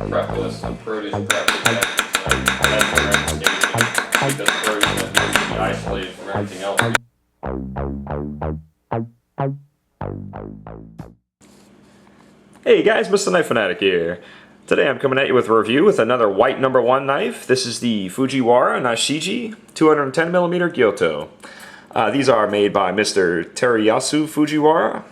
prep list of produce prep that's the recommendation because produce needs to be isolated from everything else. Hey guys, Mr. Knife Fanatic here. Today I'm coming at you with a review with another white number 1 knife. This is the Fujiwara Nashiji 210mm Gyuto. These are made by Mr. Teruyasu Fujiwara.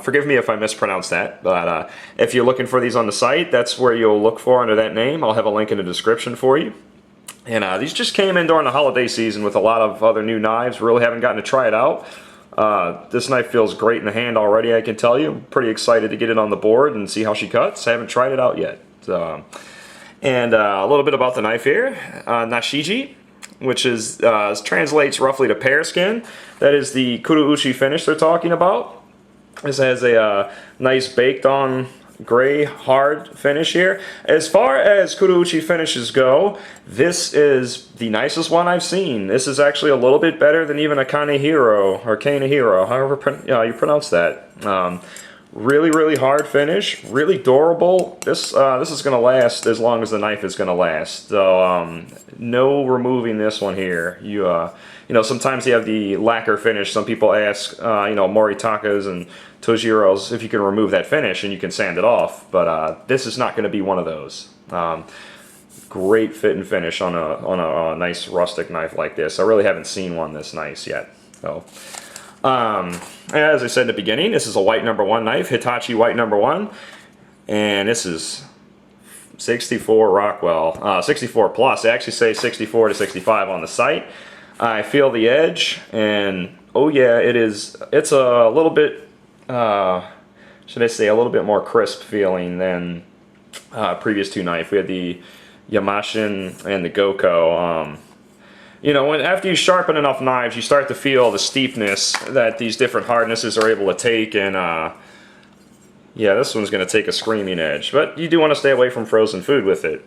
Forgive me if I mispronounce that, but if you're looking for these on the site, that's where you'll look for under that name. I'll have a link in the description for you. And these just came in during the holiday season with a lot of other new knives. Really haven't gotten to try it out. This knife feels great in the hand already, I can tell you. I'm pretty excited to get it on the board and see how she cuts. I haven't tried it out yet. And a little bit about the knife here. Nashiji, which is translates roughly to pear skin. That is the kurouchi finish they're talking about. This has a nice baked on gray hard finish here. As far as kurouchi finishes go, this is the nicest one I've seen. This is actually a little bit better than even a Kanehiro or Kanehiro, however you pronounce that. Really, really hard finish, really durable. This is going to last as long as the knife is going to last. So no removing this one here. You know, sometimes you have the lacquer finish. Some people ask, you know, Moritakas and Tojiros if you can remove that finish and you can sand it off. But this is not going to be one of those. Great fit and finish on a nice rustic knife like this. I really haven't seen one this nice yet. So. As I said in the beginning, this is a white number 1 knife, Hitachi white number 1, and this is 64 Rockwell, 64 plus. They actually say 64 to 65 on the site. I feel the edge, and oh yeah, it's a little bit, should I say, a little bit more crisp feeling than previous 2 knife. We had the Yamashin and the Goko. You know, after you sharpen enough knives, you start to feel the steepness that these different hardnesses are able to take, and yeah, this one's going to take a screaming edge. But you do want to stay away from frozen food with it.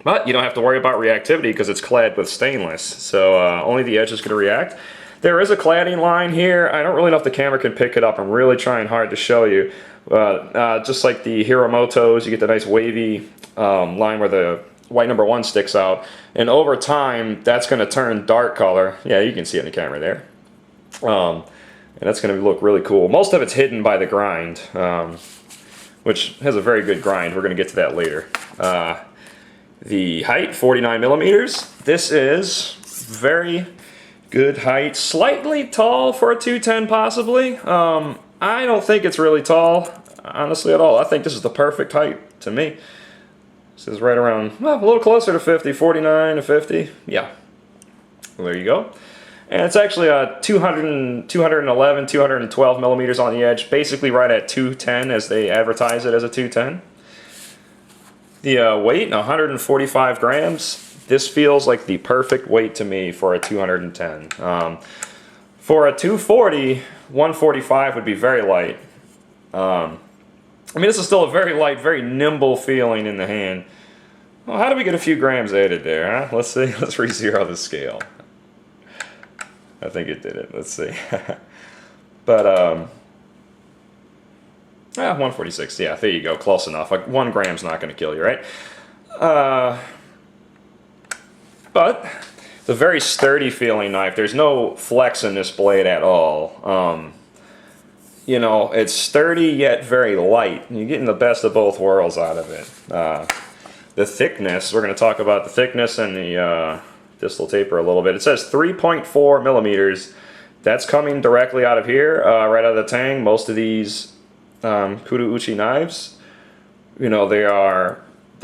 But you don't have to worry about reactivity because it's clad with stainless, so only the edge is going to react. There is a cladding line here. I don't really know if the camera can pick it up. I'm really trying hard to show you. Just like the Hiramotos, you get the nice wavy line where the white number 1 sticks out, and over time that's going to turn dark color. Yeah, you can see it in the camera there, and that's going to look really cool. Most of it's hidden by the grind, which has a very good grind. We're going to get to that later. The height, 49 millimeters. This is very good height, slightly tall for a 210 possibly. I don't think it's really tall, honestly, at all. I think this is the perfect height to me. This is right around, well, a little closer to 50, 49 to 50. Yeah. Well, there you go. And it's actually 211, 212 millimeters on the edge, basically right at 210 as they advertise it as a 210. The weight, 145 grams. This feels like the perfect weight to me for a 210. For a 240, 145 would be very light. I mean, this is still a very light, very nimble feeling in the hand. Well, how do we get a few grams added there, huh? Let's see. Let's re-zero the scale. I think it did it. Let's see. But, 146. Yeah, there you go. Close enough. Like 1 gram's not going to kill you, right? But it's a very sturdy feeling knife. There's no flex in this blade at all. You know, it's sturdy yet very light. You're getting the best of both worlds out of it. The thickness, we're going to talk about the thickness and the distal taper a little bit. It says 3.4 millimeters. That's coming directly out of here, right out of the tang. Most of these kurouchi knives, you know, they're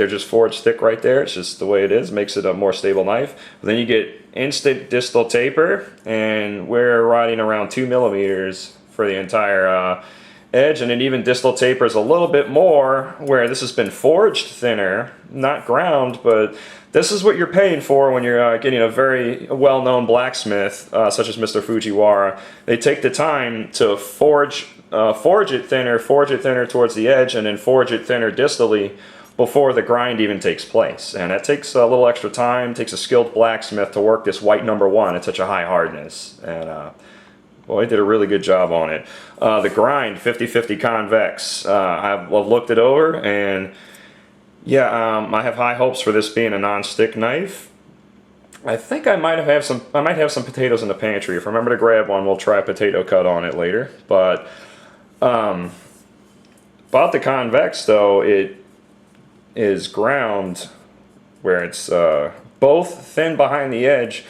just forged thick right there. It's just the way it is. Makes it a more stable knife. But then you get instant distal taper, and we're riding around 2 millimeters for the entire edge, and it even distal tapers a little bit more where this has been forged thinner, not ground, but this is what you're paying for when you're getting a very well-known blacksmith such as Mr. Fujiwara. They take the time to forge it thinner towards the edge, and then forge it thinner distally before the grind even takes place. And that takes a little extra time. It takes a skilled blacksmith to work this white number 1 at such a high hardness. And well, he did a really good job on it. The grind, 50-50 convex. I've looked it over, and Yeah, I have high hopes for this being a non-stick knife. I think I might have some potatoes in the pantry. If I remember to grab one, we'll try a potato cut on it later. But about the convex though, it is ground where it's both thin behind the edge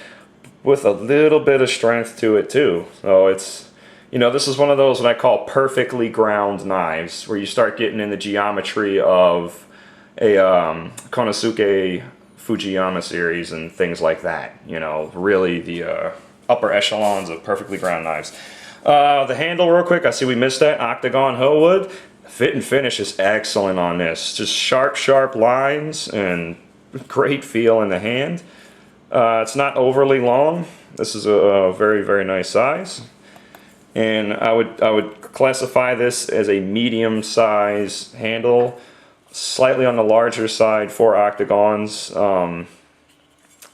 with a little bit of strength to it too. So it's, you know, this is one of those what I call perfectly ground knives, where you start getting in the geometry of a Konosuke Fujiyama series and things like that. You know, really the upper echelons of perfectly ground knives. The handle real quick, I see we missed that, octagon hoe wood. Fit and finish is excellent on this. Just sharp lines and great feel in the hand. It's not overly long. This is a very nice size. And I would classify this as a medium size handle, slightly on the larger side for octagons.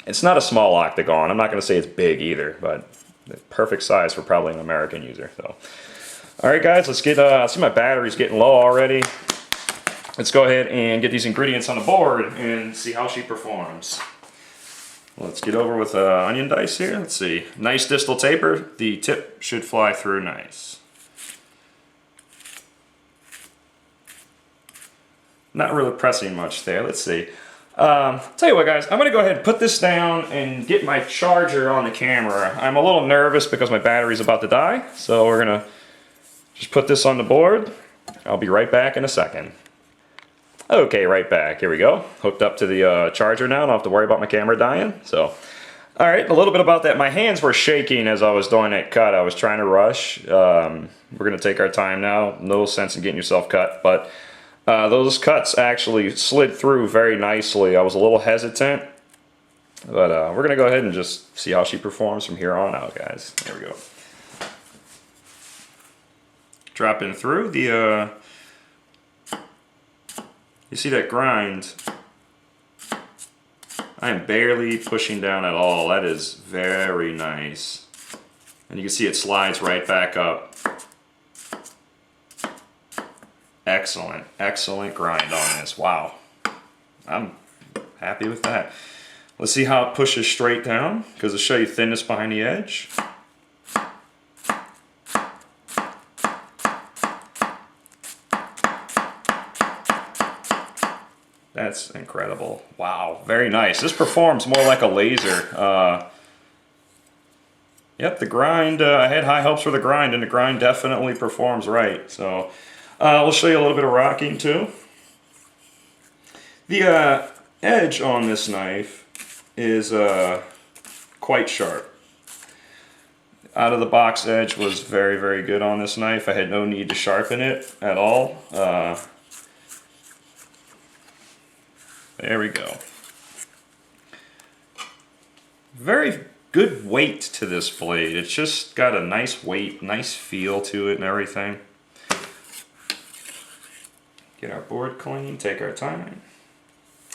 It's not a small octagon. I'm not going to say it's big either, but the perfect size for probably an American user. So, all right, guys, let's get. I see my battery's getting low already. Let's go ahead and get these ingredients on the board and see how she performs. Let's get over with onion dice here. Let's see. Nice distal taper. The tip should fly through nice. Not really pressing much there. Let's see. Tell you what, guys. I'm going to go ahead and put this down and get my charger on the camera. I'm a little nervous because my battery's about to die. So we're going to just put this on the board. I'll be right back in a second. Okay, right back. Here we go. Hooked up to the charger now. Don't have to worry about my camera dying. So, all right, a little bit about that. My hands were shaking as I was doing that cut. I was trying to rush. We're going to take our time now. No sense in getting yourself cut. But those cuts actually slid through very nicely. I was a little hesitant. But we're going to go ahead and just see how she performs from here on out, guys. There we go. Dropping through the... You see that grind? I am barely pushing down at all. That is very nice. And you can see it slides right back up. Excellent, excellent grind on this. Wow. I'm happy with that. Let's see how it pushes straight down, because it'll show you thinness behind the edge. That's incredible. Wow, very nice. This performs more like a laser. Yep, the grind, I had high hopes for the grind, and the grind definitely performs right. So, we'll show you a little bit of rocking too. The edge on this knife is quite sharp. Out of the box edge was very good on this knife. I had no need to sharpen it at all. There we go. Very good weight to this blade. It's just got a nice weight, nice feel to it and everything. Get our board clean, take our time.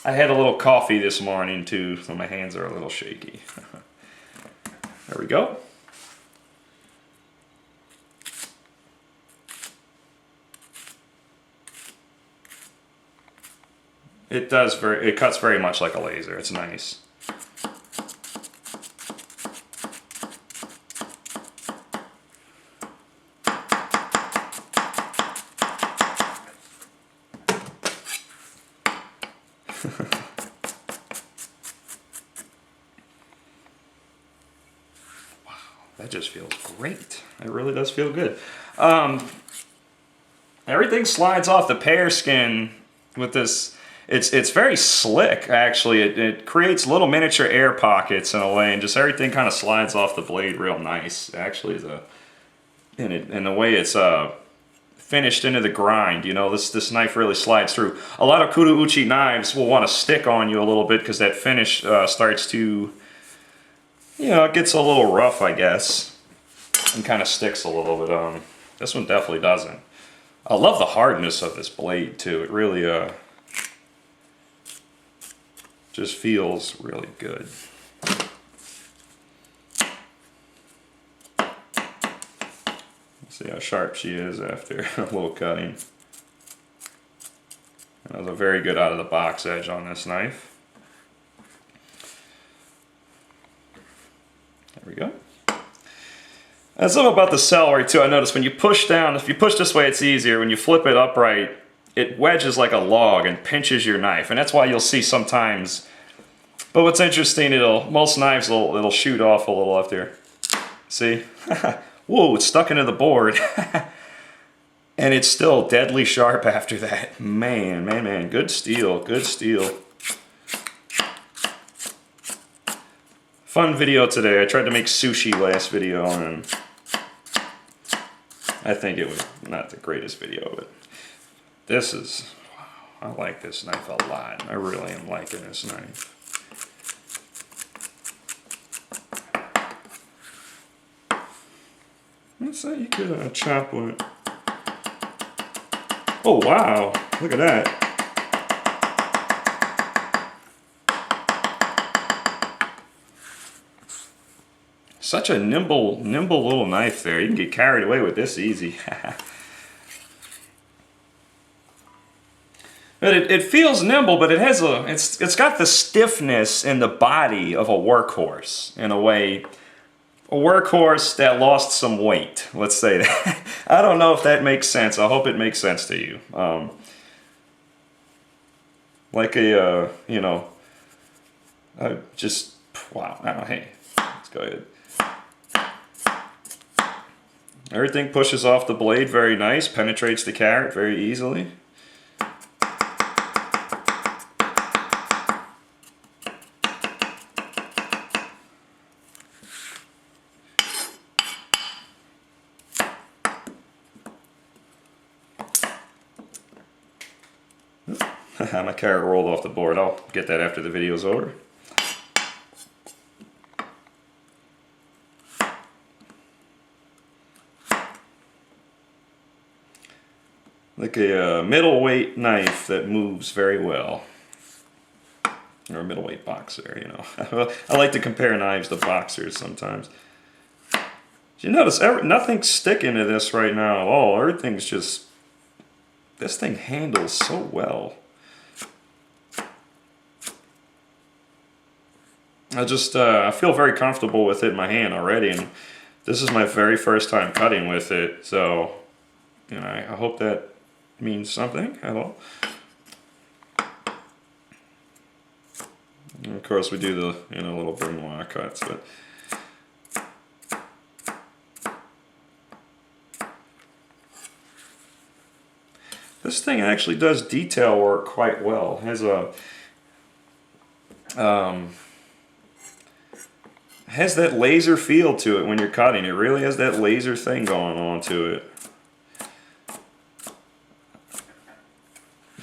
I had a little coffee this morning too, so my hands are a little shaky. There we go. It cuts very much like a laser. It's nice. Wow, that just feels great. It really does feel good. Everything slides off the pear skin with this. It's very slick, actually. It creates little miniature air pockets in a way, and just everything kind of slides off the blade real nice. Actually, in the way it's finished into the grind, you know, this knife really slides through. A lot of kurouchi knives will want to stick on you a little bit because that finish starts to, you know, it gets a little rough, I guess, and kind of sticks a little bit. This one definitely doesn't. I love the hardness of this blade too. It really just feels really good. See how sharp she is after a little cutting. That was a very good out of the box edge on this knife. There we go. And something about the celery too, I noticed when you push down, if you push this way it's easier, when you flip it upright, it wedges like a log and pinches your knife, and that's why you'll see sometimes. But what's interesting, most knives it'll shoot off a little up there. See? Whoa, it's stuck into the board. And it's still deadly sharp after that. Man, man, man, good steel, good steel. Fun video today. I tried to make sushi last video, and I think it was not the greatest video, but this is, wow, I like this knife a lot. I really am liking this knife. Let's say you could chop with. Oh wow, look at that. Such a nimble little knife there. You can get carried away with this easy. But it feels nimble, but it's got the stiffness in the body of a workhorse in a way. A workhorse that lost some weight, let's say that. I don't know if that makes sense. I hope it makes sense to you. Like a, you know, just, wow. Oh, hey, let's go ahead. Everything pushes off the blade very nice, penetrates the carrot very easily. My carrot rolled off the board. I'll get that after the video's over. Like a middleweight knife that moves very well. Or a middleweight boxer, you know. I like to compare knives to boxers sometimes. You notice nothing's sticking to this right now at all. Everything's just... This thing handles so well. I feel very comfortable with it in my hand already, and this is my very first time cutting with it, so, you know, I hope that means something at all. And of course we do the, you know, little Brunoir cuts, but this thing actually does detail work quite well. It has a has that laser feel to it when you're cutting. It really has that laser thing going on to it.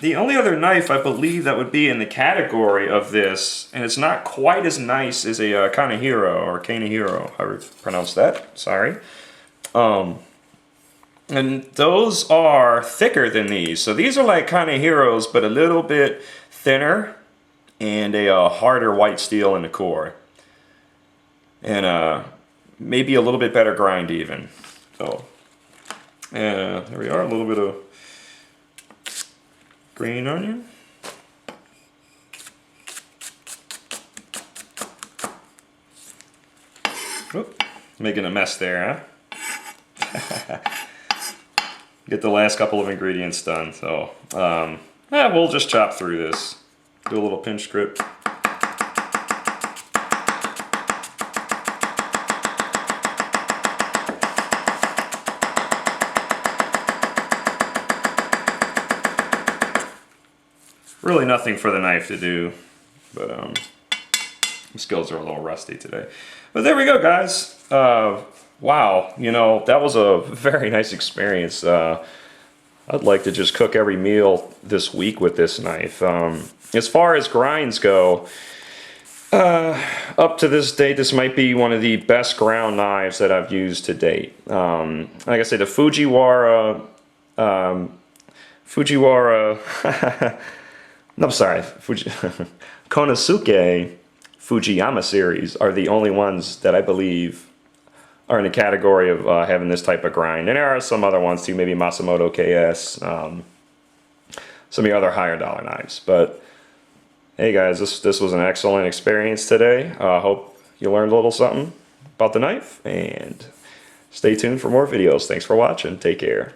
The only other knife I believe that would be in the category of this, and it's not quite as nice as a Kanehiro or Kanehiro, however you pronounce that, sorry. And those are thicker than these. So these are like Kanehiros, but a little bit thinner and a harder white steel in the core. And maybe a little bit better grind even. So, there we are, a little bit of green onion. Oop, making a mess there, huh? Get the last couple of ingredients done. So, we'll just chop through this. Do a little pinch grip. Really nothing for the knife to do, but my skills are a little rusty today. But there we go, guys. Wow, you know, that was a very nice experience. I'd like to just cook every meal this week with this knife. As far as grinds go, up to this date, this might be one of the best ground knives that I've used to date. Like I said, the Fujiwara, no, I'm sorry, Konosuke Fujiyama series are the only ones that I believe are in the category of having this type of grind. And there are some other ones too, maybe Masamoto KS. some of your other higher dollar knives. But hey guys, this was an excellent experience today. I hope you learned a little something about the knife, and stay tuned for more videos. Thanks for watching. Take care.